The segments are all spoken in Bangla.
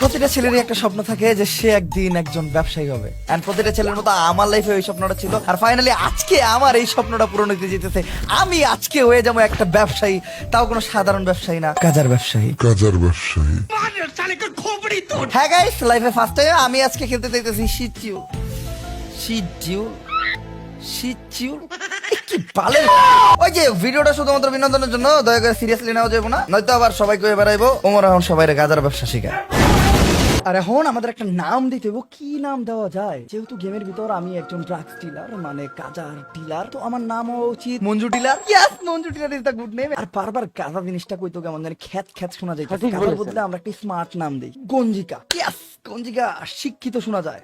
প্রতিটা ছেলেরই একটা স্বপ্ন থাকে যে সে একদিন একজন ব্যবসায়ী হবে, এন্ড প্রতিটা ছেলের মতো আমার লাইফে ওই স্বপ্নটা ছিল। আর ফাইনালি আজকে আমার এই স্বপ্নটা পূরণ হতে যেতেছে। আমি আজকে হয়ে যাবো একটা ব্যবসায়ী, তাও কোনো সাধারণ ব্যবসায়ী না, কাজার ব্যবসায়ী। হ্যাঁ গাইস, লাইফে ফার্স্ট টাইম আমি আজকে খেলতে চাইতেছি শিচিউ। কি বালের ওই যে ভিডিওটা শুধুমাত্র বিনোদনের জন্য, দয়া করে সিরিয়াসলি নেওয়া যাবে না, নয়তো আবার সবাই কয়ে বেড়াইবো ওমর এখন সবাই গাজার ব্যবসা শিখায়। আর এখন আমাদের একটা নাম দিতে হবে, কি নাম দেওয়া যায়? যেহেতু গেমের ভিতর আমি একজন ড্রাগস ডিলার, মানে গাজার ডিলার, তো আমার নাম হওয়া উচিত Manju dealer. Yes, Manju dealer is the good name. আর বারবার গাজা জিনিসটা কইতো কেমন জানি খ্যাত খ্যাত শোনা যায়। গাজার বদলে আমরা একটা স্মার্ট নাম দিই, গঞ্জিকা। ইয়েস, গঞ্জিকা শিক্ষিত শোনা যায়।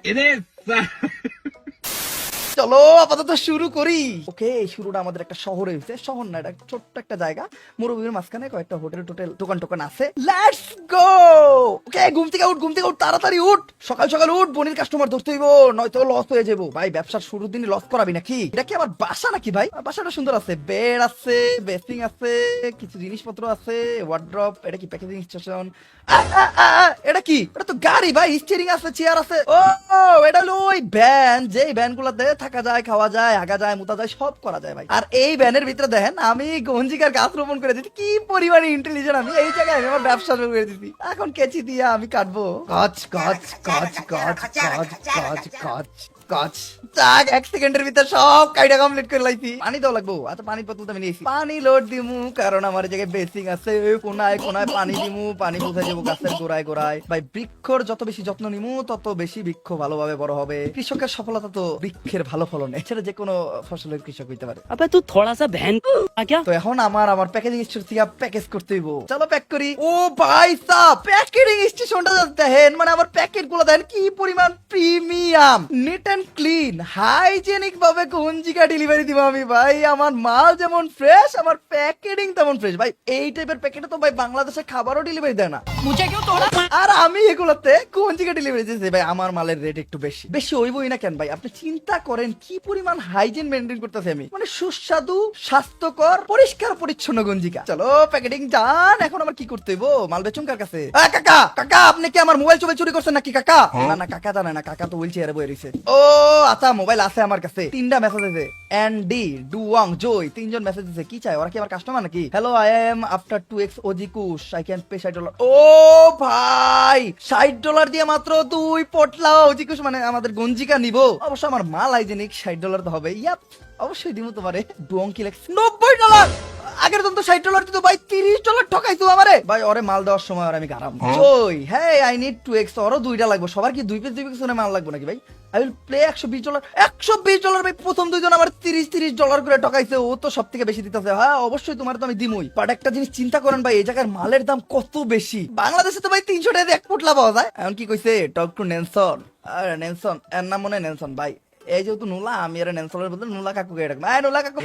চলো আপাতত শুরু করি। ওকে, শুরুটা আমাদের একটা শহরে হয়েছে। শহর না, এটা ছোট্ট একটা জায়গা, মরুভূমির মাঝখানে কয়েকটা হোটেল টোটেল দোকান টোকান আছে। Let's go. ওকে, ঘুম থেকে উঠ, তাড়াতাড়ি উঠ, সকাল সকাল উঠ, বনির কাস্টমার ধরতে হইব, নয়তো লস হয়ে যাবো। ভাই ব্যবসার শুরুর দিনই লস করাবি নাকি? এটা কি আমার বাসা নাকি ভাই? বাসাটা সুন্দর আছে, বেড আছে, বেসিং আছে, কিছু জিনিসপত্র আছে, ওয়ার্ড্রপ। এটা কি প্যাকেজিং স্টেশন? এটা কি? এটা তো গাড়ি ভাই, স্টিয়ারিং আছে, চেয়ার আছে। ও এটা হলো ওই ভ্যান, যেই ভ্যান গুলাতে থাকা যায়, খাওয়া যায়, আগা যায়, মুতা যায়, সব করা যায় ভাই। আর এই ভ্যানের ভিতরে দেখেন আমি গঞ্জিকার গাছ রোপণ করে দিচ্ছি। কি পরিমাণে ইন্টেলিজেন্ট আমি! এই জায়গায় আমি আমার ব্যবসা শুরু করে দিচ্ছি। এখন কেচি দিয়ে আমি কাটবো। কচ কচ কচ কচ কচ কচ কচ কচ। যাক, 1 সেকেন্ডের ভিতরে সব কাইটা কমপ্লিট করে লাইছি। পানি দাও লাগবো। আচ্ছা, পানির বোতল তো আমি নিয়েছি। পানি লোড দিমু, কারণ আমার জায়গায় বেসিং আছে। কোনায় কোনায় পানি দিমু, পানি বুঝাই যাবো গাছের গোড়ায় গোড়ায়। ভাই বৃক্ষর যত বেশি যত্ন নিমু, তত বেশি বৃক্ষ ভালোভাবে বড় হবে। কৃষকের সফলতা তো বৃক্ষের ভালো ফলন, এছাড়া যে কোনো ফসলের কৃষক হইতে পারে। अबे तू थोड़ा सा बहन क्या? তো এখন আমার প্যাকেজিং স্টোর থেকে প্যাকেজ করতে হইব। চলো প্যাক করি। ও ভাই সাব, প্যাকেজিং স্টেশনটা দেখেন, মানে আমার প্যাকেট গুলো দেখেন কি পরিমাণ premium, neat and clean, hygienic ভাবে গঞ্জিকা ডেলিভারি দিব আমি ভাই। আমার মাল যেমন ফ্রেশ, আমার প্যাকেজিং তেমন ফ্রেশ ভাই। এই টাইপের প্যাকেটে তো ভাই বাংলাদেশে খাবারও ডেলিভারি দেয় না। मुझे क्यों तोड़ा? আর আমি এগুলোতে গঞ্জিকা ডেলিভারি দিতেছি ভাই। আমার মালের রেট একটু বেশি বেশি হইবই না কেন ভাই? আপনি চিন্তা করেন কি পরিমাণ হাইজিন মেনটেন করতেছি আমি, মানে সুস্বাদু, স্বাস্থ্যকর, পরিষ্কার পরিচ্ছন্ন গঞ্জিকা। চলো প্যাকেটিং ডান। এখন আমার কি করতে হইব? মাল বেচুন কার কাছে? কাকা কাকা, আপনি কি আমার মোবাইল চুরি করছেন নাকি কাকা? না না, কাকা জানে না, কাকা তো হুইল চেয়ারে বসে রইছে। ও আচ্ছা, মোবাইল আছে আমার কাছে। 3টা মেসেজ আছে, এনডি ডুওয়াং জয়, 3জন মেসেজ দিছে। কি চাই ওরা? কি আমার কাস্টমার নাকি? Hello, I am after 2x OG Kush, I can pay $60। ও ভাই, $60 দিয়ে মাত্র 2 পটলা ওজিকুশ, মানে আমাদের গঞ্জিকা নিব। অবশ্য আমার মাল হাইজেনিক, $60 তো হবে। ইয়াপ, অবশ্যই দিব তোমারে। ডুওং কি লেখছে? $90। আগের দিন তো $60 দিত ভাই, $30 ঠকাইতো আমারে ভাই। ওরে মাল দেওয়ার সময় আর আমি গারাম জয়, হ্যাঁ আই নিড 2x, ওরও 2টা লাগবে। সবার কি 2 পিস মাল লাগবে নাকি ভাই? আই উইল প্লে $120 ভাই। প্রথম দুইজন আমার $30 করে ঠকাইছে, ও তো সব থেকে বেশি দিতেছে। হ্যাঁ অবশ্যই তোমার তো আমি দিমই, বাট একটা জিনিস চিন্তা করেন ভাই, এই জায়গার মালের দাম কত বেশি। বাংলাদেশে তো ভাই 300 টাকা দিয়ে 1 পোটলা পাওয়া যায়। এখন কি কইছে? Talk to Nelson. আর নেলসন এর নাম মনে হয় নেলসন ভাই। এই যেহেতু নুলা, আমি আর নেলসনের বদলে নুলা কাকুকে ডাকবো। নুলা কাকু,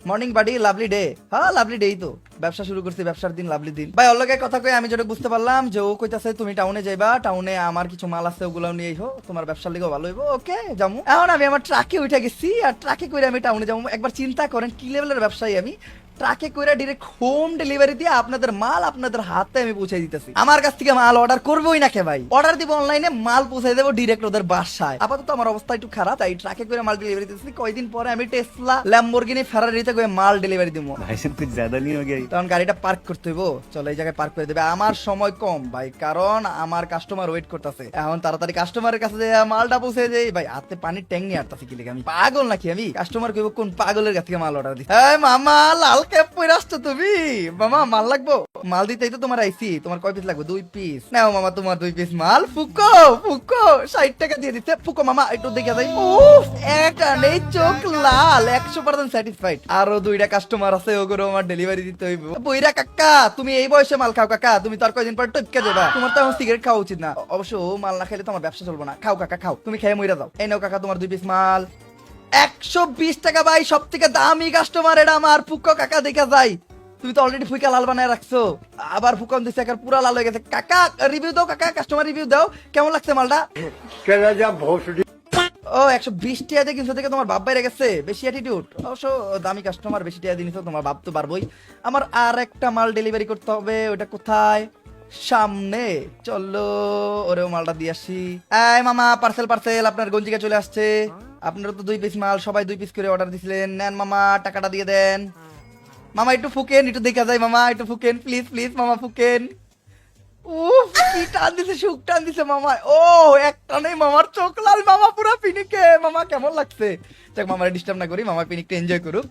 মর্নিং বাডি, লাভলি ডে। হ্যাঁ লাভলি ডেই তো, ব্যবসা শুরু করছি, ব্যবসার দিন, লাভলি দিন ভাই। অল্লগে কথা কই আমি যেটা বুঝতে পারলাম যে ও কইতাছে তুমি টাউনে যাইবা, টাউনে আমার কিছু মাল আছে, ওগুলো নিয়ে আইহো, তোমার ব্যবসার লিগেও ভালো হইব। ওকে যামু। এখন আমি আমার ট্রাকে উঠে গেছি, আর ট্রাকে করে আমি টাউনে যাবো। একবার চিন্তা করেন কি লেভেলের ব্যবসায়ী আমি। ট্রাকে কইরা ডাইরেক্ট হোম ডেলিভারি দিয়ে আপনাদের মাল আপনাদের হাতে আমি পৌঁছে দিতেছি। আমার কাছ থেকে মাল অর্ডার করবোই না কে ভাই, অর্ডার দিব অনলাইনে, মাল পৌঁছে দেবো ডিরেক্ট ওদের বাসায়। আপাতত আমার অবস্থা একটু খারাপ, তাই ট্রাকে করে মাল ডেলিভারি দিতেছি। কয়দিন পরে আমি টেসলা, ল্যাম্বরগিনি, ফেরারিতে করে মাল ডেলিভারি দিব। भाई साहब कुछ ज्यादा नहीं हो गया? তখন গাড়িটা পার্ক করতে হইব। চলো এই জায়গায় পার্ক করে দেবে। আমার সময় কম ভাই, কারণ আমার কাস্টমার ওয়েট করতেছে। এখন তাড়াতাড়ি কাস্টমারের কাছে যে মালটা পৌঁছে দেই ভাই। হাতে পানির ট্যাঙ্ক নিয়ে আসতেছি কি লিখে? আমি পাগল নাকি? আমি কাস্টমার কইব কোন পাগলের কাছ থেকে মাল অর্ডার দিই? এই মামা, লাল ক্যাপ পরে আসছো তুমি? মামা মাল লাগবো? মাল দিতেই তো তোমার আইছি। তোমার কয় পিস লাগবে? 2 পিস নাও মামা, তোমার 2 পিস মাল। ফুকো ফুকো, 60 টাকা দিয়ে দিতে। ফুকো মামা, একটু দেখে যাই। উফ, একটা নেই, চোখ লাল, 100% স্যাটিসফাইড। আরো 2টা কাস্টমার আছে, ওগুলো আমার ডেলিভারি দিতে হইব। বইরা কাকা, তুমি এই বয়সে মাল খাও কাকা? তুমি তার কয়দিন পর টপকে যাবা। তোমার তো এখন সিগারেট খাওয়া উচিত না। অবশ্য ও মাল না খাইলে তো আমার ব্যবসা চলবে না। খাও কাকা খাও, তুমি খেয়ে মইরা যাও। এই নাও কাকা তোমার 2 পিস মাল। 120 টাকা ভাই, সব থেকে দামি কাস্টমার এটা আমার। ফুকো কাকা দেখা যায়, তুমি তো অলরেডি ফুইকা লাল বানায় রাখছো, আবার ফুকন দিছে, এখন পুরা লাল হয়ে গেছে। কাকা রিভিউ দাও, কাকা কাস্টমার রিভিউ দাও, কেমন লাগছে মালটা? ও 120 টাকা দিয়ে কিনছো থেকে তোমার বাপ বাইরে গেছে, বেশি অ্যাটিটিউড। অবশ্য দামি কাস্টমার, বেশি টাকা দিয়ে নিছো, তোমার বাপ তো পারবোই। আমার আর একটা মাল ডেলিভারি করতে হবে, ওটা কোথায়? সামনে চলো, ওরেও মালটা দিয়ে আসি। এই মামা, পার্সেল পার্সেল আপনার গঞ্জিকা চলে আসছে। আপনারা তো 2 পিস মাল সবাই 2 পিস করে অর্ডার দিছিলেন। নেন মামা, টাকাটা দিয়ে দেন। মামা একটু ফুকেন, একটু দেখা যায় মামা, একটু ফুকেন প্লিজ প্লিজ মামা, ফুকেন। উফ, কি টান দিছে, সুখ টান দিছে মামা। ও একটা নেই মামার চোখ লাল, মামা পুরো পিনিকে। মামা কেমন লাগছে? দেখ মামারে ডিস্টার্ব না করি, মামা পিনিকটা এনজয় করুক।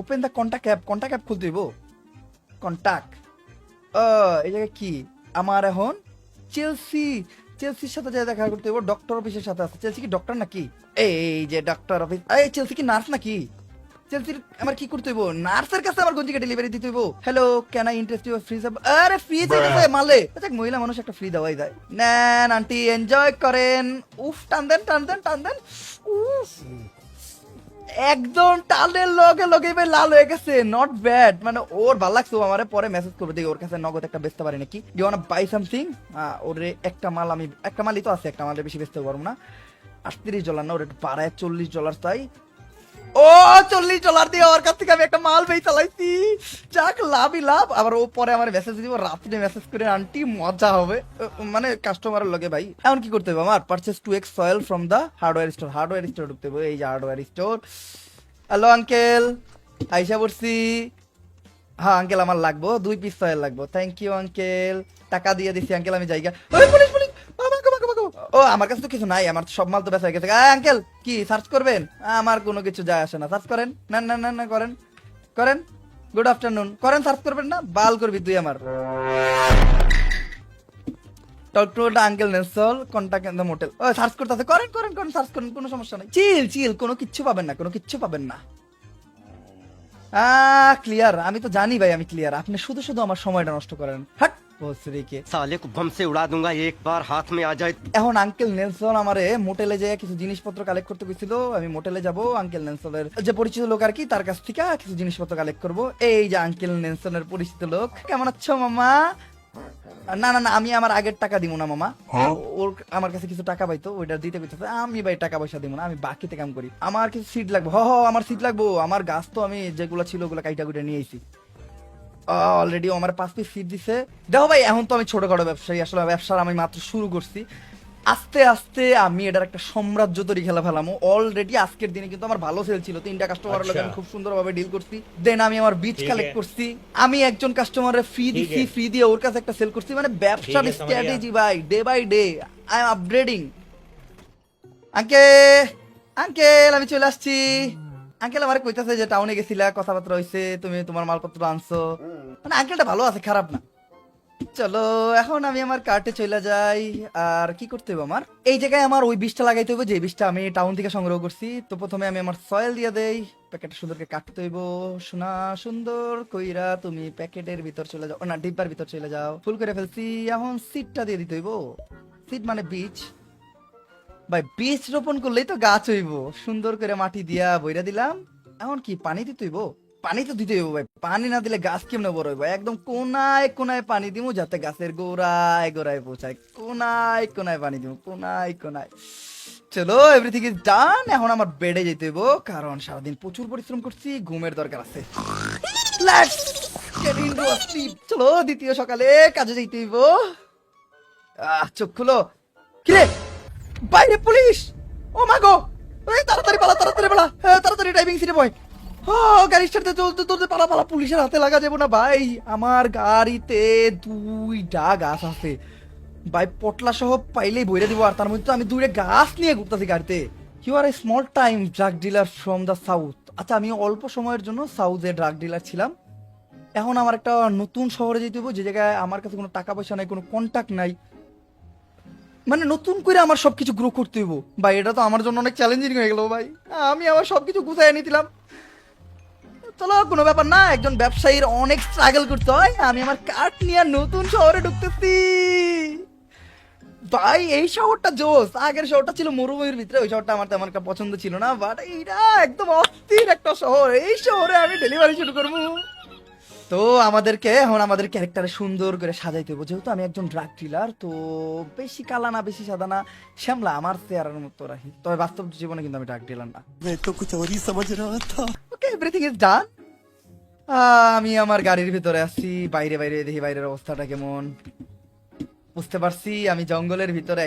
ওপেন দা কন্টাক্ট অ্যাপ খুলতে হইব। কন্টাক্ট, এই জায়গায় কি আমার এখন চেলসির সাথে যা দেখা করতে হইব। ডক্টর অফিসের সাথে আছে। চেলসি কি ডক্টর নাকি? এই যে ডক্টর অফিস। এই চেলসি কি নার্স নাকি? চেলসির আমার কি করতে হইব? নার্সের কাছে আমার গঞ্জিকে ডেলিভারি দিতে হইব। Hello, can I interest you free? আরে ফ্রি দিতে মালে। আচ্ছা, মহিলা মানুষ একটা ফ্রি দেওয়াই যায়। নেন আন্টি, এনজয় করেন। উফ, টান দেন টান দেন টান দেন। উফ, একদম টানের লগে লগে ভাই লাল হয়ে গেছে। নট ব্যাড, মানে ওর ভালো লাগছে। ও আমারে পরে মেসেজ করবে, দেখি ওর কাছে নগদ একটা বেচতে পারি নাকি। Do want buy something? ওরে একটা মালই তো আছে, একটা মালের বেশি বেচতে পারবো না। $38 না, ওর একটু বাড়ায় $40 চাই। ও $40 দিয়ে ওর কাছ থেকে আমি একটা মাল বেই চালাইছি। যাক, লাভই লাভ। আবার ও পরে আমার মেসেজ দিব, রাত্রে মেসেজ করে আন্টি মজা হবে। মানে কাস্টমারের লগে ভাই। এখন কি করতে হবে আমার? Purchase 2x soil from the hardware store ঢুকতে হবে। এই যে হার্ডওয়্যার স্টোর। হ্যালো আঙ্কেল, আইসা পড়ছি। হ্যাঁ আঙ্কেল, আমার লাগবো 2 পিস সয়েল লাগবো। থ্যাংক ইউ আঙ্কেল, টাকা দিয়ে দিছি আঙ্কেল, আমি জায়গা। পুলিশ পুলিশ, ও আমার কাছে তো কিছু নাই, আমার সব মাল তো বেচা হয়ে গেছে। আঙ্কেল কি সার্চ করবেন? আমার কোনো কিছু যায় আসে না, সার্চ করেন। না না না না, করেন করেন। গুড আফটারনুন করেন, সার্চ করবেন না? বাল করবি তুই আমার। Talk to the uncle Nelson, contact in the motel. ও সার্চ করতে আছে, করেন করেন করেন, সার্চ করেন, কোনো সমস্যা নাই। চিল চিল, কোনো কিচ্ছু পাবেন না, কোনো কিচ্ছু পাবেন না। ক্লিয়ার, আমি তো জানি ভাই আমি ক্লিয়ার। আপনি শুধু শুধু আমার সময়টা নষ্ট করেন। হাট বসরিকে, साले को बम से उड़ा दूंगा एक बार हाथ में आ जाए। এখন আঙ্কেল নেলসন আমারে মোটেলে যেয়ে কিছু জিনিসপত্র কালেক্ট করতে কইছিল। আমি মোটেলে যাব, আঙ্কেল নেলসনের যে পরিচিত লোক আর কি, তার কাছ থেকে কিছু জিনিসপত্র কালেক্ট করব। এই যে আঙ্কেল নেলসনের পরিচিত লোক। কেমন আছো মামা? না না না, আমি আমার আগের টাকা দিব না মামা। ওর আমার কাছে কিছু টাকা পাইতো, ওইটা দিতে কইতেছে। আমি ভাই টাকা পয়সা দিব না, আমি বাকিতে কাম করি। আমার কিছু সিট লাগবে। আমার সিট লাগবো। আমার গাছ তো আমি যেগুলো ছিল ওগুলো কাইটা কুইটা নিয়ে আইছি। অলরেডি আমার 5 পিস সিট দিছে। দেখো ভাই, এখন তো আমি ছোটখাটো ব্যবসায়ী, আসলে ব্যবসার আমি মাত্র শুরু করছি। আস্তে আস্তে আমি এটার একটা সাম্রাজ্য তৈরি খেলা ফেলামো। অলরেডি আজকের দিনে কিন্তু আমার ভালো সেল ছিল, 3টা কাস্টমারের লগে আমি খুব সুন্দরভাবে ডিল করছি। দেন আমি আমার বীজ কালেক্ট করছি। আমি একজন কাস্টমারের ফ্রি দিছি, ফ্রি দিয়ে ওর কাছে একটা সেল করছি। মানে ব্যবসার স্ট্র্যাটেজি ভাই, day by day I am upgrading. Uncle আমি চলে আসছি। আঙ্কেল আমার কইতাছে যে টাউনে গেছিলা, কথাবার্তা হইছে, তুমি তোমার মালপত্র আনছো। মানে আঙ্কেলটা ভালো আছে, খারাপ না। চলো এখন আমি আমার কার্টে চলে যাই। আর কি করতে হবে আমার? এই জায়গায় আমার ওই বীজটা লাগাইতে হবে যে বীজটা আমি টাউন থেকে সংগ্রহ করছি। তো প্রথমে আমি আমার সয়েল দিয়ে দেই। প্যাকেটটা সুন্দরকে কাটতে হইব। সোনা সুন্দর কইরা তুমি প্যাকেটের ভিতর চলে যাও, না ডিব্বার ভিতর চলে যাও। ফুল করে ফেলছি। এখন সিডটা দিয়ে দিতে হইব। সিড মানে বীজ ভাই, বীজ রোপণ করলেই তো গাছ হইব। সুন্দর করে মাটি দিয়া বইরা দিলাম। এখন কি পানি দিতে হইব? পানি তো দিতে হইব ভাই, পানি না দিলে গাছ কেমনে বড় হইব? একদম কোনায় কোনায় পানি দিব, যাতে গাছের গোড়ায় গোড়ায় পৌঁছায়। কোনায় কোনায় পানি দিব, কোনায় কোনায়। চলো, এভরিথিং ইজ ডান। এখন আমার বেডে যেতে হইব, কারণ সারাদিন প্রচুর পরিশ্রম করছি, ঘুমের দরকার আছে। Let's get into a sleep. চলো, দ্বিতীয় সকালে কাজে যেতে হইব। চোখ খুলো। কিরে, বাইরে পুলিশ! ও মা গো! এই তাড়াতাড়ি পালা, তাড়াতাড়ি পালা, তাড়াতাড়ি ড্রাইভিং সিটে বয়। গাড়ি স্টার্টে চলতে চলতে পালা পালা, পুলিশের হাতে লাগা যাবো না ভাই। আমার গাড়িতে 2টা গাছ আছে ভাই, পটলা সহ পাইলেই বইরে দিব। আর তার মধ্যে তো আমি 2টা গাছ নিয়ে ঘুরতেছি গাড়িতে। You are a small time drug dealer from the south. আচ্ছা, আমি অল্প সময়ের জন্য সাউথে ড্রাগ ডিলার ছিলাম। এখন আমার একটা নতুন শহরে যেতে হবে, যে জায়গায় আমার কাছে কোনো টাকা পয়সা নাই, কোনো কন্টাক্ট নাই। মানে নতুন করে আমার সবকিছু গ্রো করতে হইব ভাই। এটা তো আমার জন্য অনেক চ্যালেঞ্জিং হয়ে গেল ভাই। আমি আমার সবকিছু গুছাই নিয়েছিলাম। চলো, কোনো ব্যাপার না, একজন ব্যবসায়ীর অনেক স্ট্রাগল করতে হয়। আমি আমার কার্ট নিয়ে নতুন শহরে ঢুকতেছি ভাই। এই শহরটা জোস। আগের শহরটা ছিল মরুভূমির ভিতরে, ওই শহরটা আমার তেমন একটা পছন্দ ছিল না। বাট এইটা একদম অস্থির একটা শহর। এই শহরে আমি ডেলিভারি শুরু করবো। তো আমাদেরকে এখন আমাদের ক্যারেক্টারে সুন্দর করে সাজাইতে হবে। যেহেতু আমি একজন ড্রাগ ডিলার, তো বেশি কালা না বেশি সাদা না, শ্যামলা আমার চেহারার মতো রাখি। তবে বাস্তব জীবনে কিন্তু আমি ড্রাগ ডিলার না। मैं तो कुछ और ही समझ रहा था। ওকে, এভরিথিং ইজ ডান। আমি আমার গাড়ির ভিতরে আছি। বাইরে বাইরে দেখি বাইরের অবস্থাটা কেমন। বুঝতে পারছি আমি জঙ্গলের ভিতরে